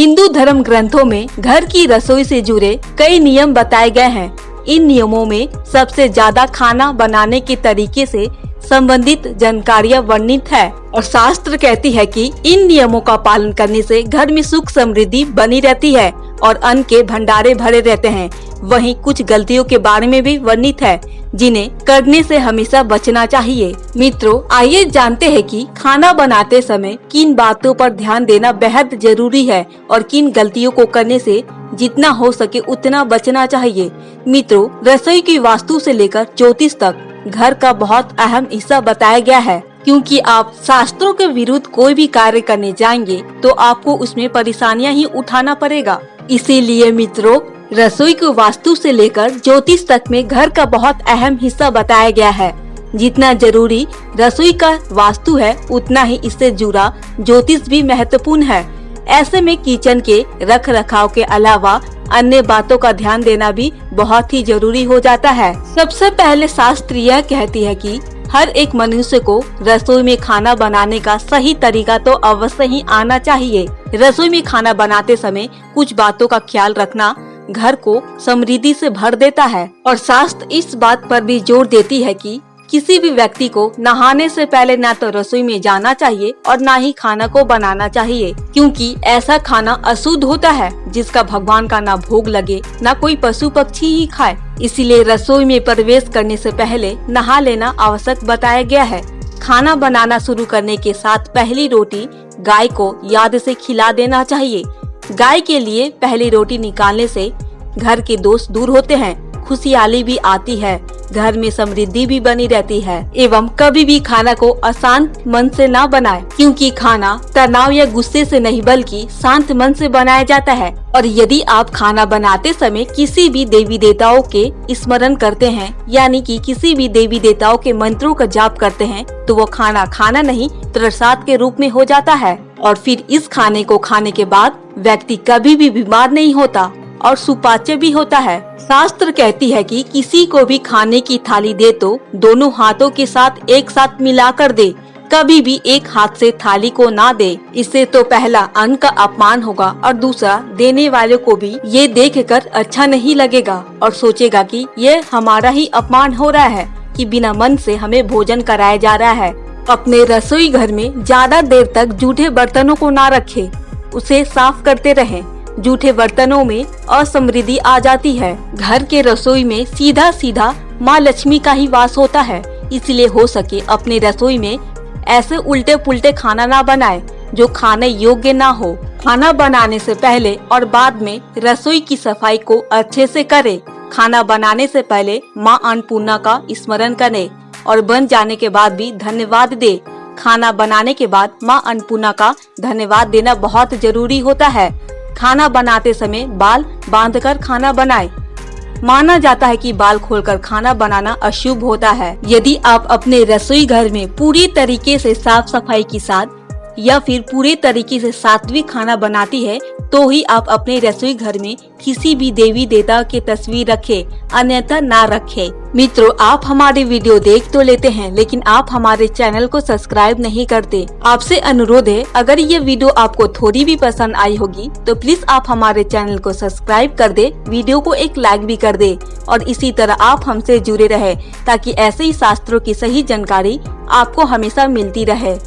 हिंदू धर्म ग्रंथों में घर की रसोई से जुड़े कई नियम बताए गए हैं। इन नियमों में सबसे ज्यादा खाना बनाने के तरीके से संबंधित जानकारियाँ वर्णित है और शास्त्र कहती है कि इन नियमों का पालन करने से घर में सुख समृद्धि बनी रहती है और अन्न के भंडारे भरे रहते हैं। वहीं कुछ गलतियों के बारे में भी वर्णित है जिन्हें करने से हमेशा बचना चाहिए। मित्रों, आइए जानते हैं कि खाना बनाते समय किन बातों पर ध्यान देना बेहद जरूरी है और किन गलतियों को करने से जितना हो सके उतना बचना चाहिए। मित्रों, रसोई की वास्तु से लेकर ज्योतिष तक घर का बहुत अहम हिस्सा बताया गया है, क्योंकि आप शास्त्रों के विरुद्ध कोई भी कार्य करने जाएंगे तो आपको उसमें परेशानियां ही उठाना पड़ेगा। इसीलिए मित्रों, रसोई की वास्तु से लेकर ज्योतिष तक में घर का बहुत अहम हिस्सा बताया गया है। जितना जरूरी रसोई का वास्तु है उतना ही इससे जुड़ा ज्योतिष भी महत्वपूर्ण है। ऐसे में किचन के रख रखाव के अलावा अन्य बातों का ध्यान देना भी बहुत ही जरूरी हो जाता है। सबसे पहले शास्त्र यह कहती है कि हर एक मनुष्य को रसोई में खाना बनाने का सही तरीका तो अवश्य ही आना चाहिए। रसोई में खाना बनाते समय कुछ बातों का ख्याल रखना घर को समृद्धि से भर देता है और शास्त्र इस बात पर भी जोर देती है कि किसी भी व्यक्ति को नहाने से पहले ना तो रसोई में जाना चाहिए और ना ही खाना को बनाना चाहिए, क्योंकि ऐसा खाना अशुद्ध होता है जिसका भगवान का ना भोग लगे ना कोई पशु पक्षी ही खाए। इसीलिए रसोई में प्रवेश करने से पहले नहा लेना आवश्यक बताया गया है। खाना बनाना शुरू करने के साथ पहली रोटी गाय को याद से खिला देना चाहिए। गाय के लिए पहली रोटी निकालने से घर के दोष दूर होते हैं, खुशहाली भी आती है, घर में समृद्धि भी बनी रहती है। एवं कभी भी खाना को अशांत मन से ना बनाएं, क्योंकि खाना तनाव या गुस्से से नहीं बल्कि शांत मन से बनाया जाता है। और यदि आप खाना बनाते समय किसी भी देवी देवताओं के स्मरण करते हैं, यानी कि किसी भी देवी देवताओं के मंत्रों का जाप करते हैं, तो वो खाना नहीं प्रसाद के रूप में हो जाता है। और फिर इस खाने को खाने के बाद व्यक्ति कभी भी बीमार नहीं होता और सुपाच्य भी होता है। शास्त्र कहती है कि किसी को भी खाने की थाली दे तो दोनों हाथों के साथ एक साथ मिलाकर दे, कभी भी एक हाथ से थाली को ना दे। इससे तो पहला अन्न का अपमान होगा और दूसरा देने वाले को भी ये देखकर अच्छा नहीं लगेगा और सोचेगा कि ये हमारा ही अपमान हो रहा है कि बिना मन से हमें भोजन कराया जा रहा है। अपने रसोई घर में ज्यादा देर तक जूठे बर्तनों को ना रखें, उसे साफ करते रहें। जूठे बर्तनों में असमृद्धि आ जाती है। घर के रसोई में सीधा सीधा माँ लक्ष्मी का ही वास होता है। इसलिए हो सके अपने रसोई में ऐसे उल्टे पुल्टे खाना ना बनाए जो खाने योग्य ना हो। खाना बनाने से पहले और बाद में रसोई की सफाई को अच्छे से करें। खाना बनाने से पहले माँ अन्नपूर्णा का स्मरण करें और बन जाने के बाद भी धन्यवाद दे। खाना बनाने के बाद माँ अन्नपूर्णा का धन्यवाद देना बहुत जरूरी होता है। खाना बनाते समय बाल बांधकर खाना बनाएं। माना जाता है कि बाल खोलकर खाना बनाना अशुभ होता है। यदि आप अपने रसोई घर में पूरी तरीके से साफ सफाई के साथ या फिर पूरे तरीके से सात्विक खाना बनाती है तो ही आप अपने रसोई घर में किसी भी देवी देवता की तस्वीर रखें, अन्यथा ना रखें। मित्रों, आप हमारे वीडियो देख तो लेते हैं लेकिन आप हमारे चैनल को सब्सक्राइब नहीं करते। आपसे अनुरोध है, अगर ये वीडियो आपको थोड़ी भी पसंद आई होगी तो प्लीज आप हमारे चैनल को सब्सक्राइब कर दे, वीडियो को एक लाइक भी कर दे और इसी तरह आप हमसे जुड़े रहे ताकि ऐसे ही शास्त्रों की सही जानकारी आपको हमेशा मिलती रहे।